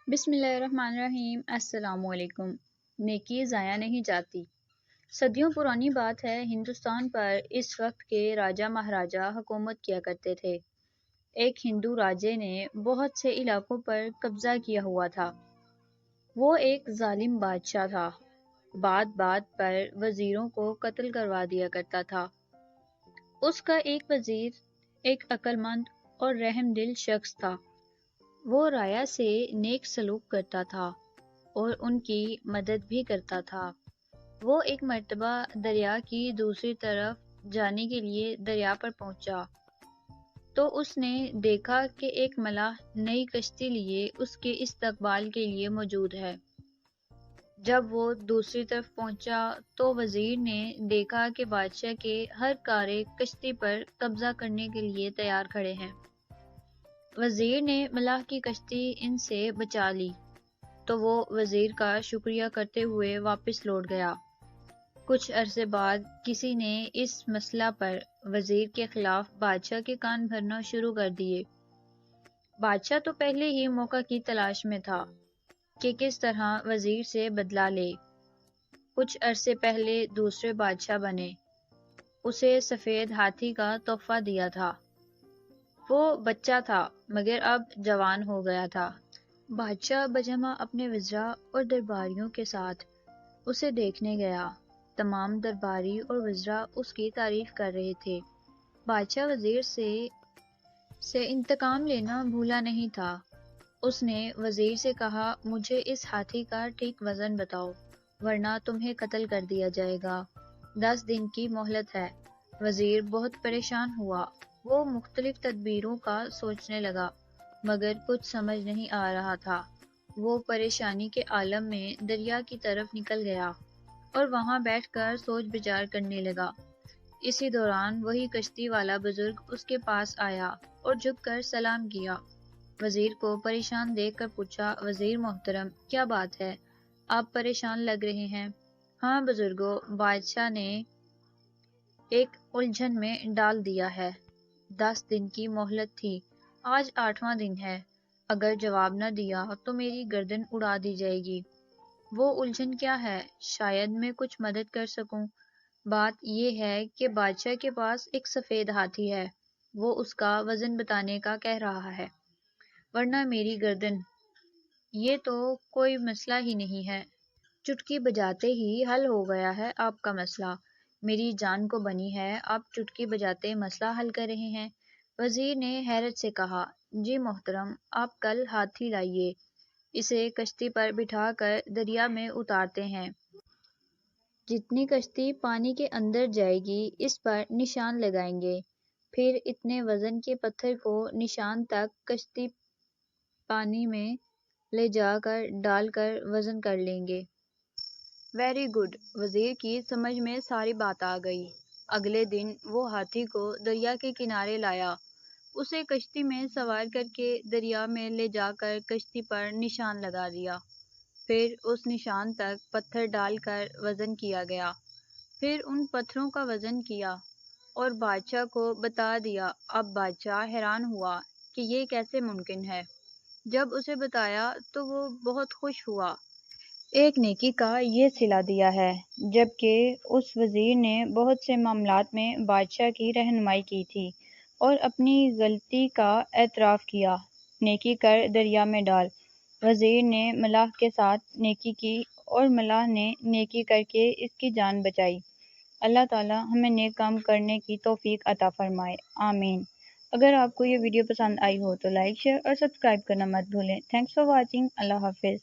بسم اللہ الرحمن الرحیم۔ السلام علیکم۔ نیکی ضائع نہیں جاتی۔ صدیوں پرانی بات ہے، ہندوستان پر اس وقت کے راجہ مہاراجہ حکومت کیا کرتے تھے۔ ایک ہندو راجے نے بہت سے علاقوں پر قبضہ کیا ہوا تھا۔ وہ ایک ظالم بادشاہ تھا، بات بات پر وزیروں کو قتل کروا دیا کرتا تھا۔ اس کا ایک وزیر ایک عقل مند اور رحم دل شخص تھا۔ وہ رعایا سے نیک سلوک کرتا تھا اور ان کی مدد بھی کرتا تھا۔ وہ ایک مرتبہ دریا کی دوسری طرف جانے کے لیے دریا پر پہنچا تو اس نے دیکھا کہ ایک ملاح نئی کشتی لیے اس کے استقبال کے لیے موجود ہے۔ جب وہ دوسری طرف پہنچا تو وزیر نے دیکھا کہ بادشاہ کے ہر کارے کشتی پر قبضہ کرنے کے لیے تیار کھڑے ہیں۔ وزیر نے ملاح کی کشتی ان سے بچا لی تو وہ وزیر کا شکریہ کرتے ہوئے واپس لوٹ گیا۔ کچھ عرصے بعد کسی نے اس مسئلہ پر وزیر کے خلاف بادشاہ کے کان بھرنا شروع کر دیے۔ بادشاہ تو پہلے ہی موقع کی تلاش میں تھا کہ کس طرح وزیر سے بدلہ لے۔ کچھ عرصے پہلے دوسرے بادشاہ بنے، اسے سفید ہاتھی کا تحفہ دیا تھا۔ وہ بچہ تھا مگر اب جوان ہو گیا تھا۔ بادشاہ بجمع اپنے وزراء اور درباریوں کے ساتھ اسے دیکھنے گیا۔ تمام درباری اور وزراء اس کی تعریف کر رہے تھے۔ بادشاہ وزیر سے انتقام لینا بھولا نہیں تھا۔ اس نے وزیر سے کہا، مجھے اس ہاتھی کا ٹھیک وزن بتاؤ ورنہ تمہیں قتل کر دیا جائے گا۔ 10 دن کی مہلت ہے۔ وزیر بہت پریشان ہوا۔ وہ مختلف تدبیروں کا سوچنے لگا مگر کچھ سمجھ نہیں آ رہا تھا۔ وہ پریشانی کے عالم میں دریا کی طرف نکل گیا اور وہاں بیٹھ کر سوچ بچار کرنے لگا۔ اسی دوران وہی کشتی والا بزرگ اس کے پاس آیا اور جھک کر سلام کیا۔ وزیر کو پریشان دیکھ کر پوچھا، وزیر محترم، کیا بات ہے؟ آپ پریشان لگ رہے ہیں۔ ہاں بزرگوں، بادشاہ نے ایک الجھن میں ڈال دیا ہے۔ 10 دن کی مہلت تھی، آج 8واں دن ہے۔ اگر جواب نہ دیا تو میری گردن اڑا دی جائے گی۔ وہ الجھن کیا ہے؟ شاید میں کچھ مدد کر سکوں۔ بات یہ ہے کہ بادشاہ کے پاس ایک سفید ہاتھی ہے، وہ اس کا وزن بتانے کا کہہ رہا ہے، ورنہ میری گردن۔ یہ تو کوئی مسئلہ ہی نہیں ہے، چٹکی بجاتے ہی حل ہو گیا ہے آپ کا مسئلہ۔ میری جان کو بنی ہے، آپ چٹکی بجاتے مسئلہ حل کر رہے ہیں۔ وزیر نے حیرت سے کہا، جی محترم، آپ کل ہاتھی لائیے، اسے کشتی پر بٹھا کر دریا میں اتارتے ہیں۔ جتنی کشتی پانی کے اندر جائے گی اس پر نشان لگائیں گے، پھر اتنے وزن کے پتھر کو نشان تک کشتی پانی میں لے جا کر ڈال کر وزن کر لیں گے۔ Very good. وزیر کی سمجھ میں ساری بات آ گئی۔ اگلے دن وہ ہاتھی کو دریا کے کنارے لایا، اسے کشتی میں سوار کر کے دریا میں لے جا کر کشتی پر نشان لگا دیا۔ پھر اس نشان تک پتھر ڈال کر وزن کیا گیا۔ پھر ان پتھروں کا وزن کیا اور بادشاہ کو بتا دیا۔ اب بادشاہ حیران ہوا کہ یہ کیسے ممکن ہے۔ جب اسے بتایا تو وہ بہت خوش ہوا۔ ایک نیکی کا یہ صلہ دیا ہے، جبکہ اس وزیر نے بہت سے معاملات میں بادشاہ کی رہنمائی کی تھی اور اپنی غلطی کا اعتراف کیا۔ نیکی کر دریا میں ڈال۔ وزیر نے ملاح کے ساتھ نیکی کی اور ملاح نے نیکی کر کے اس کی جان بچائی۔ اللہ تعالی ہمیں نیک کام کرنے کی توفیق عطا فرمائے، آمین۔ اگر آپ کو یہ ویڈیو پسند آئی ہو تو لائک، شیئر اور سبسکرائب کرنا مت بھولیں۔ Thanks for watching. اللہ حافظ۔